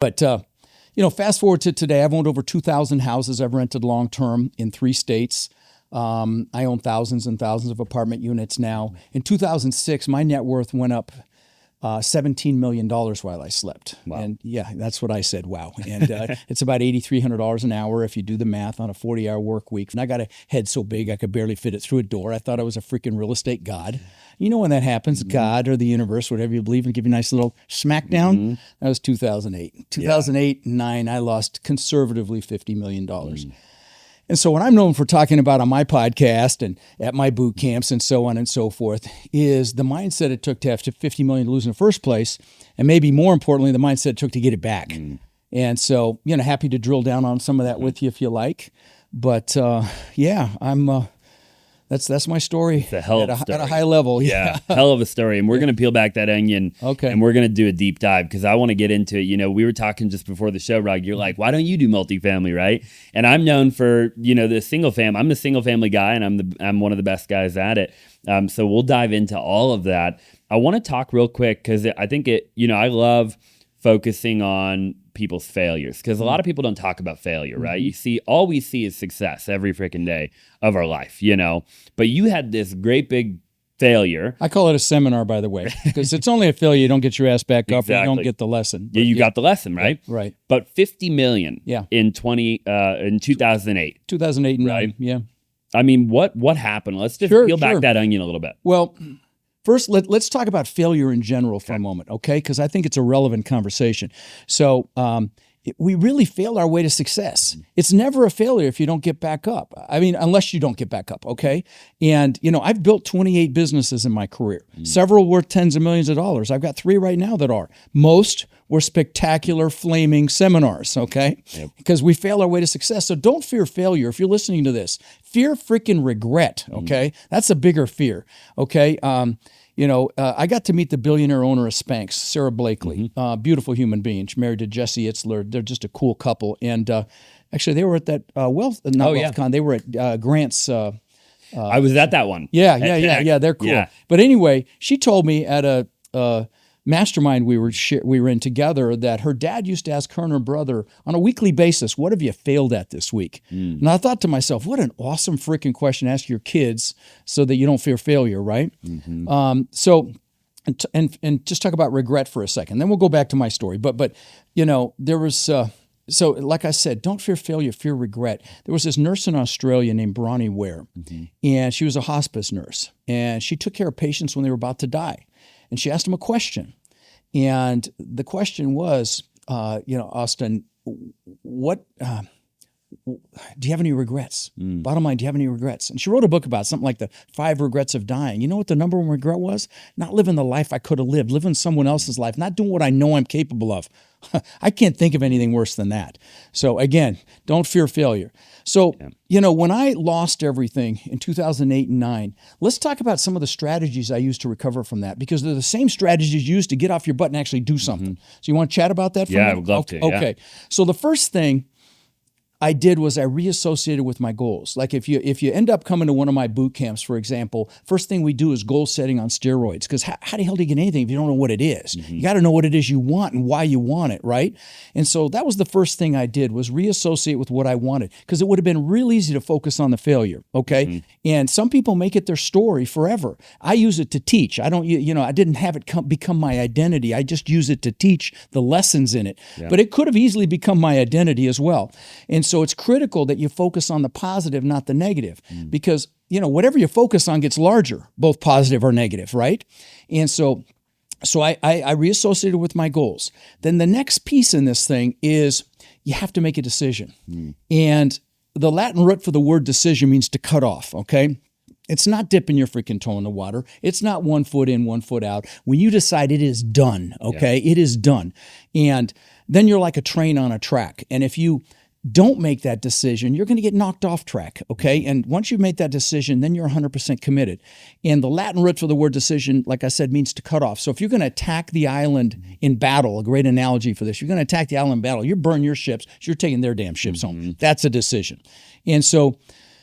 But, fast forward to today, I've owned over 2,000 houses. I've rented long-term in 3 states. I own thousands and thousands of apartment units now. In 2006, my net worth went up $17 million while I slept. Wow. And yeah, that's what I said. Wow. And it's about $8,300 an hour if you do the math on a 40-hour work week. And I got a head so big I could barely fit it through a door. I thought I was a freaking real estate god. You know when that happens, God or the universe, whatever you believe in, give you a nice little smackdown. That was 2008. 2008 and 9, I lost conservatively $50 million. And so what I'm known for talking about on my podcast and at my boot camps and so on and so forth is the mindset it took to have $50 million to lose in the first place, and maybe more importantly, the mindset it took to get it back. And so, happy to drill down on some of that with you if you like. But I'm that's my story. It's a hell of a story. At a high level. Yeah, hell of a story. And we're going to peel back that onion. Okay. And we're going to do a deep dive because I want to get into it. We were talking just before the show, Rog. You're like, why don't you do multifamily, right? And I'm known for, the single family. I'm the single family guy, and I'm one of the best guys at it. So we'll dive into all of that. I want to talk real quick because I think I love focusing on people's failures because a lot of people don't talk about failure, right? All we see is success every freaking day of our life, but you had this great big failure. I call it a seminar, by the way, because it's only a failure. You don't get your ass back up, and you don't get the lesson. But you got the lesson, right? Right. But $50 million in 2008. 2008 and right? 9, yeah. I mean, what happened? Let's just peel back that onion a little bit. Well, first, let's talk about failure in general for a moment, okay? Because I think it's a relevant conversation. So we really failed our way to success. It's never a failure if you don't get back up. I mean, unless you don't get back up, okay? And, I've built 28 businesses in my career. Several worth tens of millions of dollars. I've got 3 right now that are. Most were spectacular, flaming seminars, okay? Because we fail our way to success. So don't fear failure. If you're listening to this, fear freaking regret, okay? That's a bigger fear, okay? I got to meet the billionaire owner of Spanx, Sarah Blakely, beautiful human being. She's married to Jesse Itzler. They're just a cool couple. And actually, they were at that WealthCon. They were at Grant's. I was at that one. Yeah. They're cool. Yeah. But anyway, she told me at a mastermind we were in together that her dad used to ask her and her brother on a weekly basis, what have you failed at this week? And I thought to myself, what an awesome freaking question to ask your kids so that you don't fear failure, right? So just talk about regret for a second. Then we'll go back to my story. But there was, so like I said, don't fear failure, fear regret. There was this nurse in Australia named Bronnie Ware, and she was a hospice nurse, and she took care of patients when they were about to die. And she asked them a question. And the question was, Austin, what do you have any regrets? Bottom line, do you have any regrets? And she wrote a book about something like the 5 regrets of dying. You know what the number one regret was? Not living the life I could have lived, living someone else's life, not doing what I know I'm capable of. I can't think of anything worse than that. So again, don't fear failure. So, when I lost everything in 2008 and 9, let's talk about some of the strategies I used to recover from that, because they're the same strategies used to get off your butt and actually do something. So you want to chat about that for me? Yeah, I would love to. Okay. So the first thing I did was I reassociated with my goals. Like if you end up coming to one of my boot camps, for example, first thing we do is goal setting on steroids. Because how the hell do you get anything if you don't know what it is? You got to know what it is you want and why you want it, right? And so that was the first thing I did, was reassociate with what I wanted. Because it would have been real easy to focus on the failure, okay? And some people make it their story forever. I use it to teach. I don't, I didn't have it become my identity. I just use it to teach the lessons in it. But it could have easily become my identity as well. And so it's critical that you focus on the positive, not the negative, because, whatever you focus on gets larger, both positive or negative, right? And so I reassociated with my goals. Then the next piece in this thing is you have to make a decision. And the Latin root for the word decision means to cut off, okay? It's not dipping your freaking toe in the water. It's not 1 foot in, 1 foot out. When you decide, it is done, okay? It is done. And then you're like a train on a track. And if you don't make that decision, you're going to get knocked off track, okay? And once you make that decision, then you're 100% committed. And the Latin root for the word decision, like I said, means to cut off. So if you're going to attack the island in battle, a great analogy for this, you're going to attack the island in battle, you burn your ships, so you're taking their damn ships home. That's a decision. And so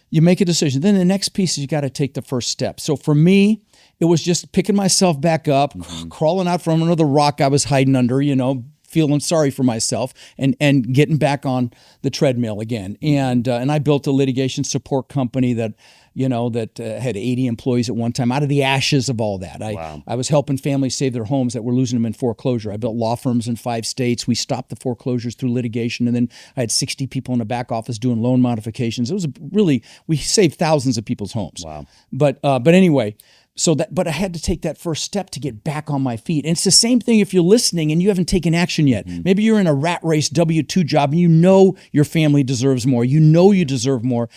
you make a decision. Then the next piece is you got to take the first step. So for me, it was just picking myself back up, crawling out from under the rock I was hiding under, feeling sorry for myself and getting back on the treadmill again. And I built a litigation support company that had 80 employees at one time out of the ashes of all that. I was helping families save their homes that were losing them in foreclosure. I built law firms in 5 states. We stopped the foreclosures through litigation. And then I had 60 people in the back office doing loan modifications. It was we saved thousands of people's homes. Wow. But anyway, but I had to take that first step to get back on my feet. And it's the same thing if you're listening and you haven't taken action yet. Maybe you're in a rat race W-2 job and you know your family deserves more. You know you deserve more.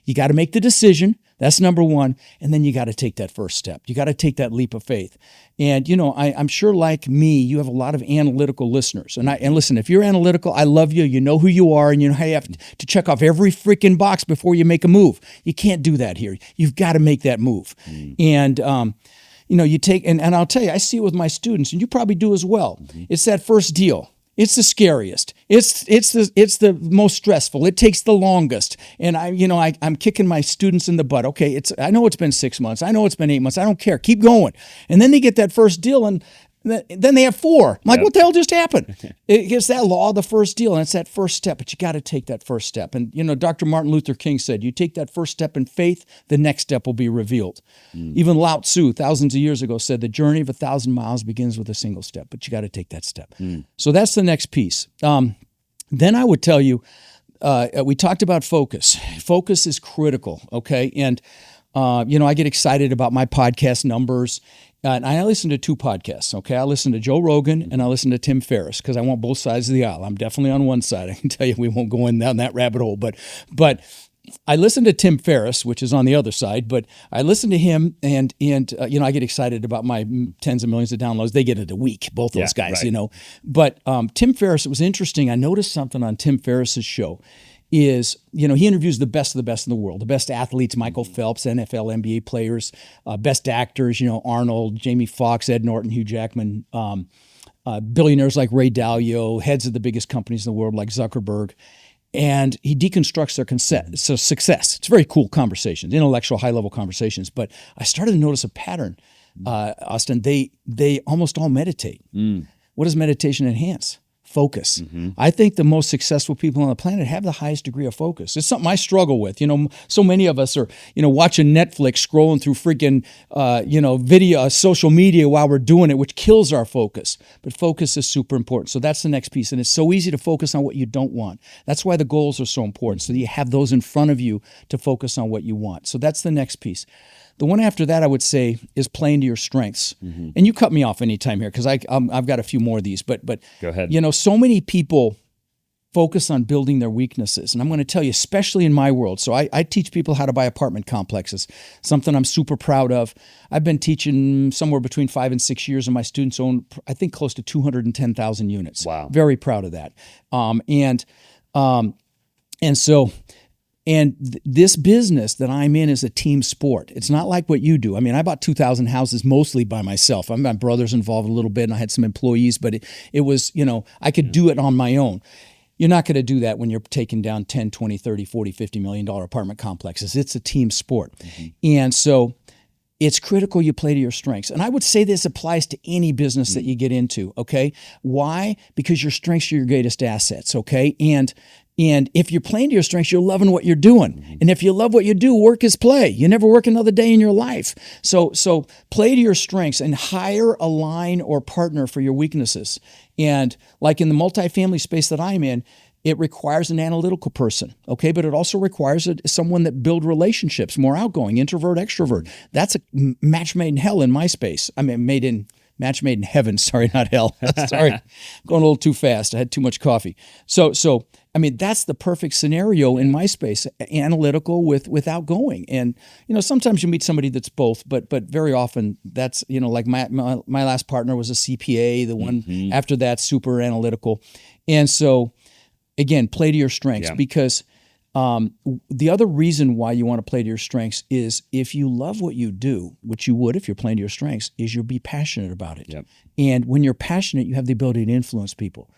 You got to make the decision. That's number one. And then you got to take that first step. You got to take that leap of faith. And, I'm sure like me, you have a lot of analytical listeners. And listen, if you're analytical, I love you. You know who you are. And you know how you have to check off every freaking box before you make a move. You can't do that here. You've got to make that move. And, you take, and I'll tell you, I see it with my students, and you probably do as well. It's that first deal. It's the scariest. It's the most stressful. It takes the longest. And I'm kicking my students in the butt. Okay, I know it's been 6 months. I know it's been 8 months. I don't care. Keep going. And then they get that first deal, and then they have 4. I'm like, what the hell just happened? It's that law of the first deal, and it's that first step. But you got to take that first step. And Dr. Martin Luther King said, "You take that first step in faith, the next step will be revealed." Even Lao Tzu, thousands of years ago, said the journey of 1,000 miles begins with a single step. But you got to take that step. So that's the next piece. Then I would tell you, we talked about focus. Focus is critical. Okay, and I get excited about my podcast numbers. And I listen to 2 podcasts, okay? I listen to Joe Rogan and I listen to Tim Ferriss because I want both sides of the aisle. I'm definitely on one side. I can tell you we won't go down that rabbit hole. But I listen to Tim Ferriss, which is on the other side, but I listen to him and I get excited about my tens of millions of downloads. They get it a week, both those guys, right. But Tim Ferriss, it was interesting. I noticed something on Tim Ferriss's show. Is, he interviews the best of the world, the best athletes, Michael Phelps, NFL, NBA players, best actors, Arnold, Jamie Foxx, Ed Norton, Hugh Jackman, billionaires like Ray Dalio, heads of the biggest companies in the world like Zuckerberg. And he deconstructs their success. It's very cool conversations, intellectual, high-level conversations. But I started to notice a pattern, Austin. They almost all meditate. What does meditation enhance? Focus. I think the most successful people on the planet have the highest degree of focus. It's something I struggle with. So many of us are, watching Netflix, scrolling through freaking, video, social media while we're doing it, which kills our focus. But focus is super important. So that's the next piece. And it's so easy to focus on what you don't want. That's why the goals are so important. So that you have those in front of you to focus on what you want. So that's the next piece. The one after that, I would say, is playing to your strengths. And you cut me off anytime here because I've got a few more of these. But go ahead. So many people focus on building their weaknesses. And I'm going to tell you, especially in my world. So I teach people how to buy apartment complexes, something I'm super proud of. I've been teaching somewhere between 5 and 6 years, and my students own, I think, close to 210,000 units. Wow. Very proud of that. This business that I'm in is a team sport. It's not like what you do. I mean, I bought 2,000 houses mostly by myself. My brother's involved a little bit, and I had some employees, but it was, I could do it on my own. You're not going to do that when you're taking down 10, 20, 30, 40, $50 million apartment complexes. It's a team sport. And so it's critical you play to your strengths. And I would say this applies to any business that you get into, okay? Why? Because your strengths are your greatest assets, okay? And if you're playing to your strengths, you're loving what you're doing. And if you love what you do, work is play. You never work another day in your life. So play to your strengths and hire a line or partner for your weaknesses. And like in the multifamily space that I'm in, it requires an analytical person, okay? But it also requires someone that build relationships, more outgoing, introvert, extrovert. That's a match made in hell in my space. I mean, match made in heaven. Sorry, not hell. Sorry, going a little too fast. I had too much coffee. So I mean, that's the perfect scenario in my space, analytical with outgoing. And, sometimes you meet somebody that's both, but very often that's, like my last partner was a CPA, the one after that, super analytical. And so, again, play to your strengths because the other reason why you want to play to your strengths is if you love what you do, which you would if you're playing to your strengths, is you'll be passionate about it. And when you're passionate, you have the ability to influence people.